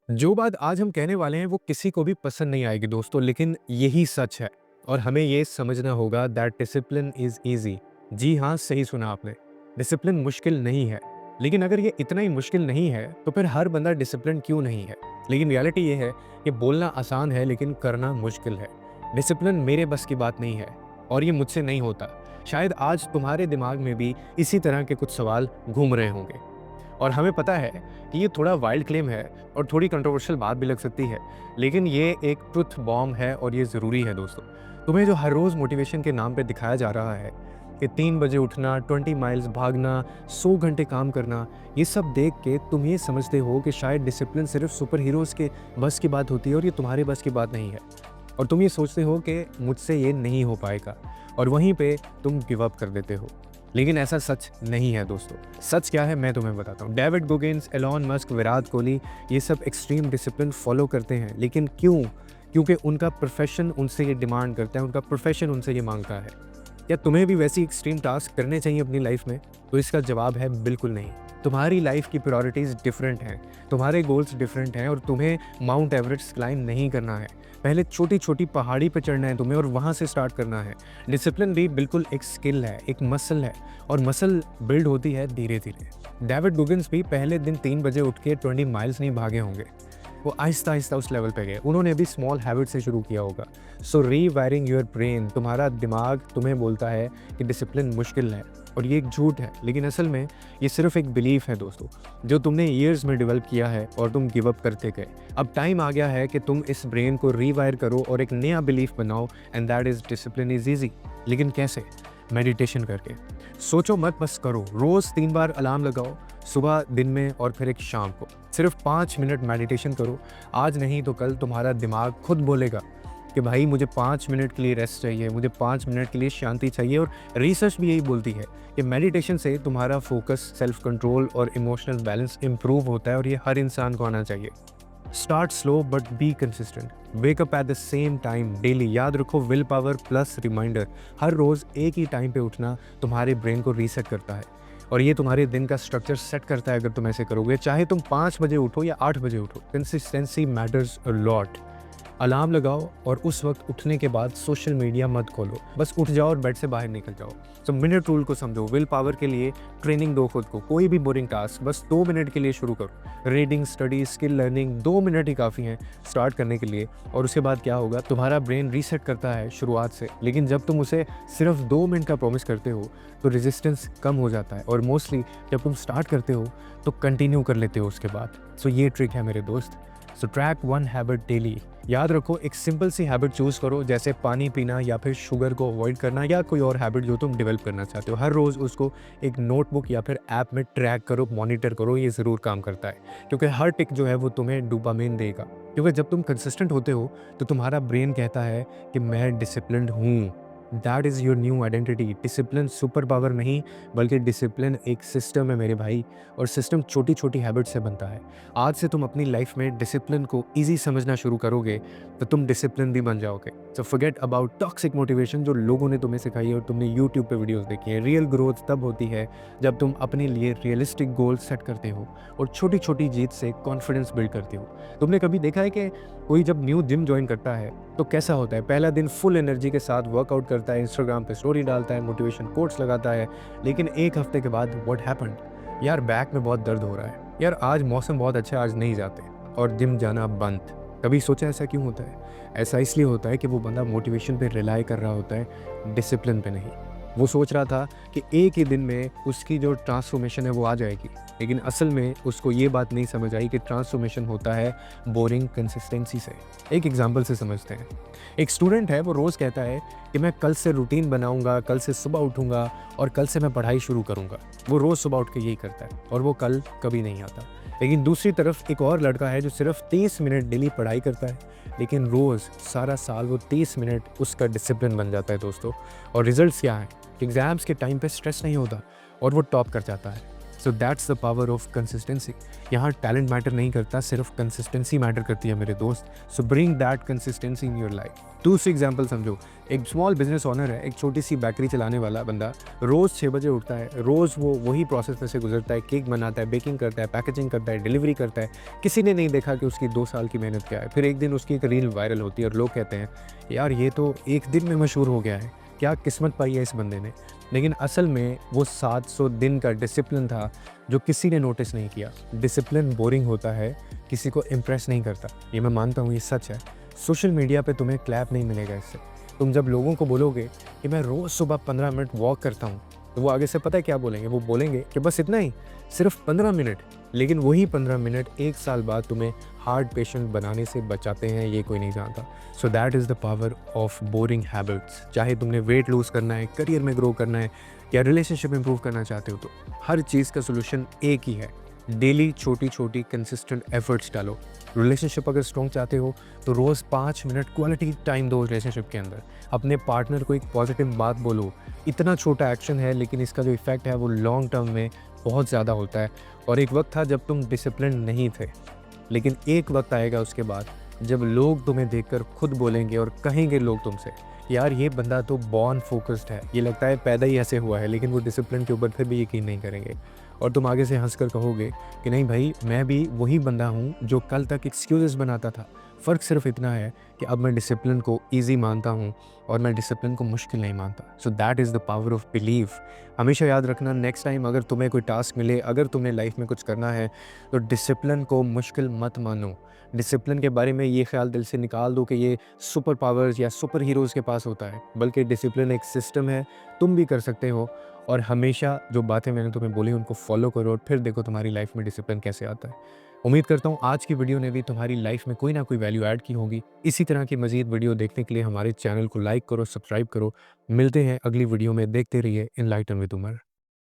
जो बात आज हम कहने वाले हैं वो किसी को भी पसंद नहीं आएगी दोस्तों, लेकिन यही सच है। और हमें ये समझना होगा दैट डिसिप्लिन इज ईजी। जी हाँ, सही सुना आपने। डिसिप्लिन मुश्किल नहीं है, लेकिन अगर ये इतना ही मुश्किल नहीं है तो फिर हर बंदा डिसिप्लिन क्यों नहीं है। लेकिन रियलिटी ये है कि बोलना आसान है लेकिन करना मुश्किल है। डिसिप्लिन मेरे बस की बात नहीं है और ये मुझसे नहीं होता। शायद आज तुम्हारे दिमाग में भी इसी तरह के कुछ सवाल घूम रहे होंगे। और हमें पता है कि ये थोड़ा वाइल्ड क्लेम है और थोड़ी कंट्रोवर्शियल बात भी लग सकती है, लेकिन ये एक ट्रुथ बॉम्ब है और ये ज़रूरी है दोस्तों। तुम्हें जो हर रोज़ मोटिवेशन के नाम पे दिखाया जा रहा है कि 3 बजे उठना, 20 माइल्स भागना, 100 घंटे काम करना, ये सब देख के तुम ये समझते हो कि शायद डिसिप्लिन सिर्फ सुपर हीरोज़ के बस की बात होती है और ये तुम्हारे बस की बात नहीं है। और तुम ये सोचते हो कि मुझसे ये नहीं हो पाएगा, और वहीं पे तुम गिव अप कर देते हो। लेकिन ऐसा सच नहीं है दोस्तों। सच क्या है मैं तुम्हें बताता हूँ। David Goggins, Elon Musk, Virat Kohli, ये सब एक्सट्रीम डिसिप्लिन फॉलो करते हैं। लेकिन क्यों? क्योंकि उनका प्रोफेशन उनसे ये डिमांड करता है, उनका प्रोफेशन उनसे ये मांगता है। क्या तुम्हें भी वैसी एक्सट्रीम टास्क करने चाहिए अपनी लाइफ में? तो इसका जवाब है बिल्कुल नहीं। तुम्हारी लाइफ की प्रायोरिटीज़ डिफरेंट हैं, तुम्हारे गोल्स डिफरेंट हैं और तुम्हें माउंट एवरेस्ट क्लाइंब नहीं करना है। पहले छोटी-छोटी पहाड़ी पे चढ़ना है तुम्हें और वहाँ से स्टार्ट करना है। डिसिप्लिन भी बिल्कुल एक स्किल है, एक मसल है और मसल बिल्ड होती है धीरे-धीरे। डेविड गुगिन्स भी पहले दिन 3 बजे उठ के 20 माइल्स नहीं भागे होंगे। वो आहिस्ता-आहिस्ता उस लेवल पे गए। उन्होंने भी स्मॉल हैबिट से शुरू किया होगा। सो रीवायरिंग योर ब्रेन, तुम्हारा दिमाग तुम्हें बोलता है कि डिसिप्लिन मुश्किल है और ये एक झूठ है, लेकिन असल में ये सिर्फ एक बिलीफ है दोस्तों, जो तुमने ईयर्स में डेवलप किया है और तुम गिव अप करते गए। अब टाइम आ गया है कि तुम इस ब्रेन को रीवायर करो और एक नया बिलीफ बनाओ, and that is discipline is easy. लेकिन कैसे? मेडिटेशन करके। सोचो मत, बस करो। रोज 3 बार अलार्म लगाओ, सुबह, दिन में और फिर एक शाम को। सिर्फ 5 मिनट मेडिटेशन करो। आज नहीं तो कल तुम्हारा दिमाग खुद बोलेगा कि भाई मुझे 5 मिनट के लिए रेस्ट चाहिए, मुझे 5 मिनट के लिए शांति चाहिए। और रिसर्च भी यही बोलती है कि मेडिटेशन से तुम्हारा फोकस, सेल्फ कंट्रोल और इमोशनल बैलेंस इंप्रूव होता है और ये हर इंसान को आना चाहिए। Start slow but be consistent. Wake up at the same time daily. याद रखो, विल पावर प्लस रिमाइंडर। हर रोज़ एक ही टाइम पे उठना तुम्हारे ब्रेन को रीसेट करता है और ये तुम्हारे दिन का स्ट्रक्चर सेट करता है। अगर तुम ऐसे करोगे, चाहे तुम 5 बजे उठो या 8 बजे उठो, consistency matters a lot. Alarm लगाओ और उस वक्त उठने के बाद सोशल मीडिया मत खोलो, बस उठ जाओ और बेड से बाहर निकल जाओ। तो मिनट रूल को समझो। विल पावर के लिए ट्रेनिंग दो खुद को। कोई भी बोरिंग टास्क बस 2 मिनट के लिए शुरू करो। Reading, study, skill learning, 2 minute ही काफ़ी हैं स्टार्ट करने के लिए। और उसके बाद क्या होगा, तुम्हारा ब्रेन रीसेट करता है शुरुआत से, लेकिन जब तुम उसे सिर्फ 2 मिनट का प्रॉमिस करते हो तो रेजिस्टेंस कम हो जाता है। और मोस्टली जब तुम स्टार्ट करते हो तो कंटिन्यू कर लेते हो उसके बाद। सो ये ट्रिक है मेरे दोस्त। सो ट्रैक 1 हैबिट डेली। याद रखो, एक सिंपल सी हैबिट चूज़ करो, जैसे पानी पीना या फिर शुगर को अवॉइड करना या कोई और हैबिट जो तुम डेवलप करना चाहते हो। हर रोज़ उसको एक नोटबुक या फिर ऐप में ट्रैक करो, मॉनिटर करो। ये ज़रूर काम करता है, क्योंकि हर टिक जो है वो तुम्हें डोपामिन देगा। क्योंकि जब तुम कंसिस्टेंट होते हो तो तुम्हारा ब्रेन कहता है कि मैं डिसिप्लिन्ड हूँ। That is your new identity. Discipline super power नहीं, बल्कि डिसिप्लिन एक सिस्टम है मेरे भाई, और सिस्टम छोटी छोटी हैबिट से बनता है। आज से तुम अपनी लाइफ में डिसिप्लिन को ईजी समझना शुरू करोगे तो तुम डिसिप्लिन भी बन जाओगे। So forget about toxic motivation जो लोगों ने तुम्हें सिखाई है और तुमने यूट्यूब पे वीडियोस देखी है। रियल ग्रोथ तब होती है जब तुम अपने लिए रियलिस्टिक गोल सेट करते हो और छोटी छोटी जीत से कॉन्फिडेंस बिल्ड करते हो। तुमने कभी देखा है कि कोई जब न्यू जिम ज्वाइन करता है तो कैसा होता है? पहला दिन फुल एनर्जी के साथ वर्कआउट करता है, इंस्टाग्राम पे स्टोरी डालता है, मोटिवेशन कोट्स लगाता है, लेकिन 1 हफ्ते के बाद व्हाट हैपेंड? यार बैक में बहुत दर्द हो रहा है, यार आज मौसम बहुत अच्छा है, आज नहीं जाते, और जिम जाना बंद। कभी सोचा ऐसा क्यों होता है? ऐसा इसलिए होता है कि वो बंदा मोटिवेशन पे रिलाई कर रहा होता है, डिसिप्लिन पे नहीं। वो सोच रहा था कि एक ही दिन में उसकी जो ट्रांसफॉर्मेशन है वो आ जाएगी, लेकिन असल में उसको ये बात नहीं समझ आई कि ट्रांसफॉर्मेशन होता है बोरिंग कंसिस्टेंसी से। एक एग्जांपल से समझते हैं। एक स्टूडेंट है, वो रोज़ कहता है कि मैं कल से रूटीन बनाऊंगा, कल से सुबह उठूंगा और कल से मैं पढ़ाई शुरू करूंगा। वो रोज़ सुबह उठ के यही करता है और वो कल कभी नहीं आता। लेकिन दूसरी तरफ एक और लड़का है जो सिर्फ 30 मिनट डेली पढ़ाई करता है, लेकिन रोज़ सारा साल वो 30 मिनट उसका डिसिप्लिन बन जाता है दोस्तों। और रिजल्ट्स क्या हैं? एग्ज़ाम्स के टाइम पे स्ट्रेस नहीं होता और वो टॉप कर जाता है। So that's the power of consistency. यहाँ टैलेंट मैटर नहीं करता, सिर्फ कंसिस्टेंसी मैटर करती है मेरे दोस्त। सो bring that consistency in your life. दूसरी एग्जाम्पल समझो, एक स्मॉल बिजनेस ओनर है, एक छोटी सी बेकरी चलाने वाला बंदा रोज़ 6 बजे उठता है, रोज़ वो वही प्रोसेस में से गुजरता है, केक बनाता है, बेकिंग करता है, पैकेजिंग करता है, डिलीवरी करता है। किसी ने नहीं देखा कि उसकी 2 साल की मेहनत क्या है। फिर एक दिन उसकी एक रील वायरल होती है और लोग कहते हैं यार ये तो एक दिन में मशहूर हो गया है, क्या किस्मत पाई है इस बंदे ने। लेकिन असल में वो 700 दिन का डिसिप्लिन था जो किसी ने नोटिस नहीं किया। डिसिप्लिन बोरिंग होता है, किसी को इम्प्रेस नहीं करता, ये मैं मानता हूँ, ये सच है। सोशल मीडिया पे तुम्हें क्लैप नहीं मिलेगा इससे। तुम जब लोगों को बोलोगे कि मैं रोज़ सुबह 15 मिनट वॉक करता हूँ, तो वो आगे से पता है क्या बोलेंगे, वो बोलेंगे कि बस इतना ही, सिर्फ 15 मिनट। लेकिन वही 15 मिनट 1 साल बाद तुम्हें हार्ट पेशेंट बनाने से बचाते हैं, ये कोई नहीं जानता। So that is the power of boring habits. चाहे तुमने वेट लूज़ करना है, करियर में ग्रो करना है या रिलेशनशिप इंप्रूव करना चाहते हो, तो हर चीज़ का सोल्यूशन एक ही है, डेली छोटी छोटी कंसिस्टेंट एफर्ट्स डालो। रिलेशनशिप अगर स्ट्रॉन्ग चाहते हो तो रोज़ 5 मिनट क्वालिटी टाइम दो रिलेशनशिप के अंदर। अपने पार्टनर को एक पॉजिटिव बात बोलो। इतना छोटा एक्शन है लेकिन इसका जो इफ़ेक्ट है वो लॉन्ग टर्म में बहुत ज़्यादा होता है। और एक वक्त था जब तुम डिसिप्लिन नहीं थे, लेकिन एक वक्त आएगा उसके बाद जब लोग तुम्हें देखकर खुद बोलेंगे और कहेंगे लोग तुमसे यार ये बंदा तो बॉर्न फोकस्ड है, ये लगता है पैदा ही ऐसे हुआ है। लेकिन वो डिसिप्लिन के ऊपर फिर भी यकीन नहीं करेंगे और तुम आगे से हंसकर कहोगे कि नहीं भाई, मैं भी वही बंदा हूँ जो कल तक एक्सक्यूजेस बनाता था। फ़र्क सिर्फ इतना है कि अब मैं डिसिप्लिन को ईजी मानता हूँ और मैं डिसिप्लिन को मुश्किल नहीं मानता। So that is the power of believe. हमेशा याद रखना, नेक्स्ट टाइम अगर तुम्हें कोई टास्क मिले, अगर तुम्हें लाइफ में कुछ करना है, तो डिसिप्लिन को मुश्किल मत मानो। डिसिप्लिन के बारे में ये ख्याल दिल से निकाल दो कि ये सुपर पावर्स या सुपर हीरोज़ के पास होता है, बल्कि डिसिप्लिन एक सिस्टम है, तुम भी कर सकते हो। और हमेशा जो बातें मैंने तुम्हें बोली उनको फॉलो करो और फिर देखो तुम्हारी लाइफ में डिसिप्लिन कैसे आता है। उम्मीद करता हूँ आज की वीडियो ने भी तुम्हारी लाइफ में कोई ना कोई वैल्यू ऐड की होगी। इसी तरह की मज़ीद वीडियो देखने के लिए हमारे चैनल को लाइक करो, सब्सक्राइब करो। मिलते हैं अगली वीडियो में, देखते रहिए एनलाइटन विद उमर।